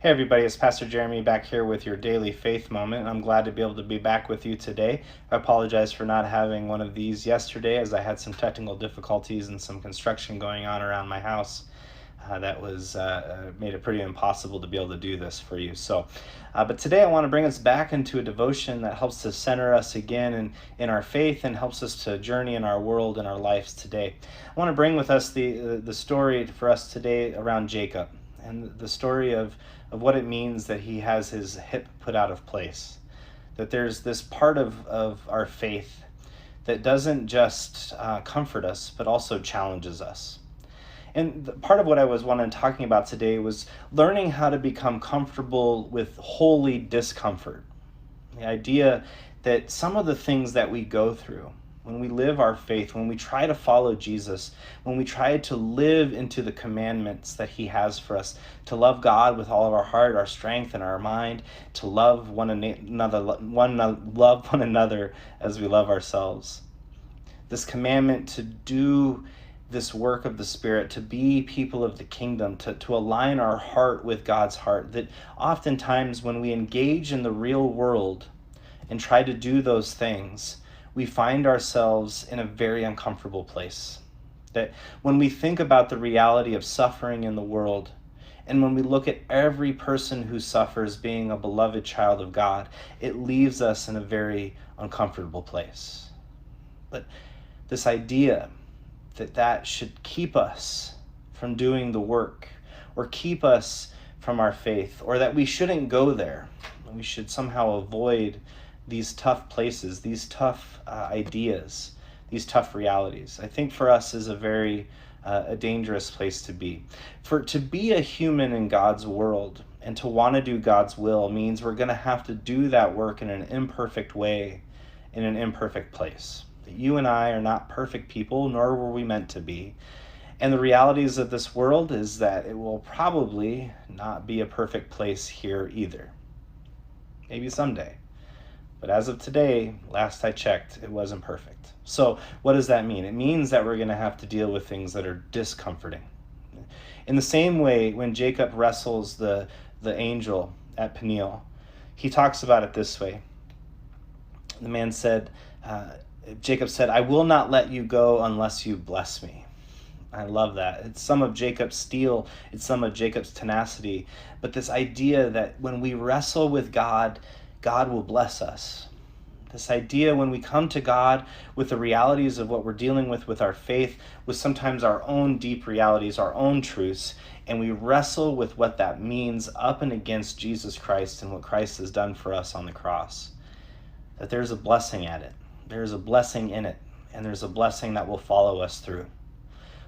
Hey everybody, it's Pastor Jeremy back here with your daily faith moment. I'm glad to be able to be back with you today. I apologize for not having one of these yesterday as I had some technical difficulties and some construction going on around my house. That was made it pretty impossible to be able to do this for you. But today I want to bring us back into a devotion that helps to center us again in our faith and helps us to journey in our world and our lives today. I want to bring with us the story for us today around Jacob and the story of what it means that he has his hip put out of place. That there's this part of our faith that doesn't just comfort us, but also challenges us. And part of what I was talking about today was learning how to become comfortable with holy discomfort. The idea that some of the things that we go through, when we live our faith, when we try to follow Jesus, when we try to live into the commandments that he has for us, to love God with all of our heart, our strength, and our mind, to love one another as we love ourselves. This commandment to do this work of the Spirit, to be people of the kingdom, to align our heart with God's heart, that oftentimes when we engage in the real world and try to do those things, we find ourselves in a very uncomfortable place. That when we think about the reality of suffering in the world, and when we look at every person who suffers being a beloved child of God, it leaves us in a very uncomfortable place. But this idea that should keep us from doing the work, or keep us from our faith, or that we shouldn't go there, we should somehow avoid these tough places, these tough ideas, these tough realities, I think for us is a very a dangerous place to be. To be a human in God's world and to want to do God's will means we're going to have to do that work in an imperfect way, in an imperfect place. You and I are not perfect people, nor were we meant to be. And the realities of this world is that it will probably not be a perfect place here either. Maybe someday. But as of today, last I checked, it wasn't perfect. So what does that mean? It means that we're going to have to deal with things that are discomforting. In the same way, when Jacob wrestles the angel at Peniel, he talks about it this way. The man said, Jacob said, "I will not let you go unless you bless me." I love that. It's some of Jacob's steel. It's some of Jacob's tenacity. But this idea that when we wrestle with God, God will bless us. This idea when we come to God with the realities of what we're dealing with our faith, with sometimes our own deep realities, our own truths, and we wrestle with what that means up and against Jesus Christ and what Christ has done for us on the cross, that there's a blessing at it. There's a blessing in it, and there's a blessing that will follow us through.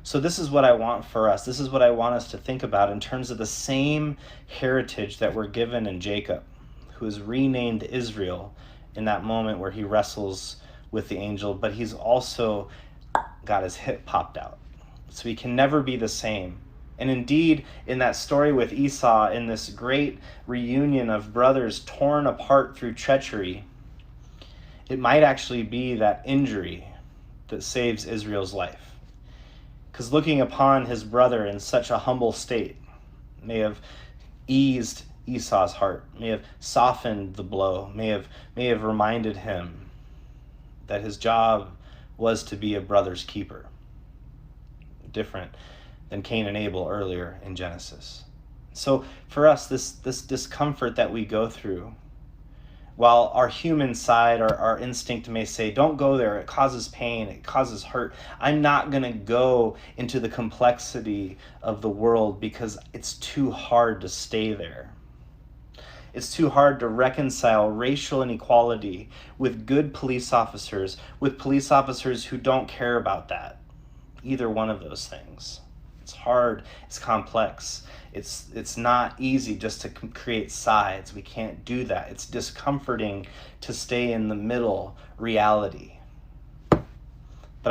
So this is what I want for us. This is what I want us to think about in terms of the same heritage that we're given in Jacob, who is renamed Israel in that moment where he wrestles with the angel, but he's also got his hip popped out. So he can never be the same. And indeed, in that story with Esau, in this great reunion of brothers torn apart through treachery, it might actually be that injury that saves Israel's life. Because looking upon his brother in such a humble state may have eased Esau's heart, may have softened the blow, may have reminded him that his job was to be a brother's keeper. Different than Cain and Abel earlier in Genesis. So for us, this discomfort that we go through, while our human side, our instinct may say, don't go there, it causes pain, it causes hurt. I'm not going to go into the complexity of the world because it's too hard to stay there. It's too hard to reconcile racial inequality with good police officers, with police officers who don't care about that. Either one of those things. It's hard, it's complex. It's not easy just to create sides. We can't do that. It's discomforting to stay in the middle reality. But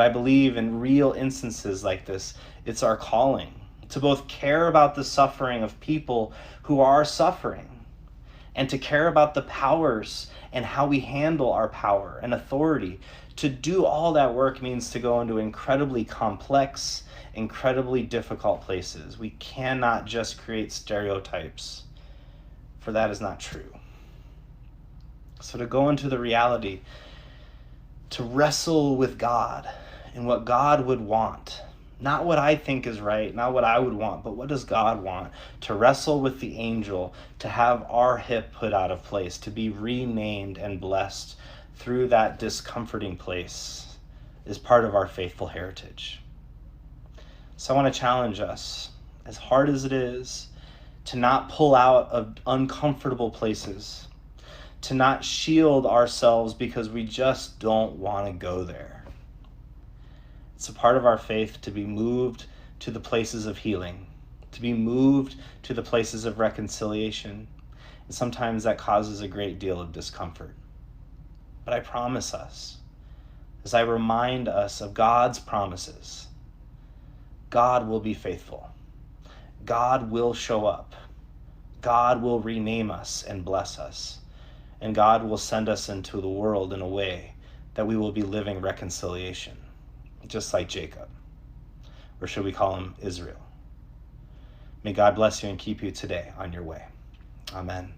I believe in real instances like this, it's our calling to both care about the suffering of people who are suffering, and to care about the powers and how we handle our power and authority. To do all that work means to go into incredibly complex, incredibly difficult places. We cannot just create stereotypes. for that is not true. So to go into the reality, to wrestle with God and what God would want, not what I think is right, not what I would want, but what does God want? To wrestle with the angel, to have our hip put out of place, to be renamed and blessed through that discomforting place is part of our faithful heritage. So I want to challenge us, as hard as it is, to not pull out of uncomfortable places, to not shield ourselves because we just don't want to go there. It's a part of our faith to be moved to the places of healing, to be moved to the places of reconciliation. And sometimes that causes a great deal of discomfort. But I promise us, as I remind us of God's promises, God will be faithful. God will show up. God will rename us and bless us. And God will send us into the world in a way that we will be living reconciliation, just like Jacob. Or should we call him Israel? May God bless you and keep you today on your way. Amen.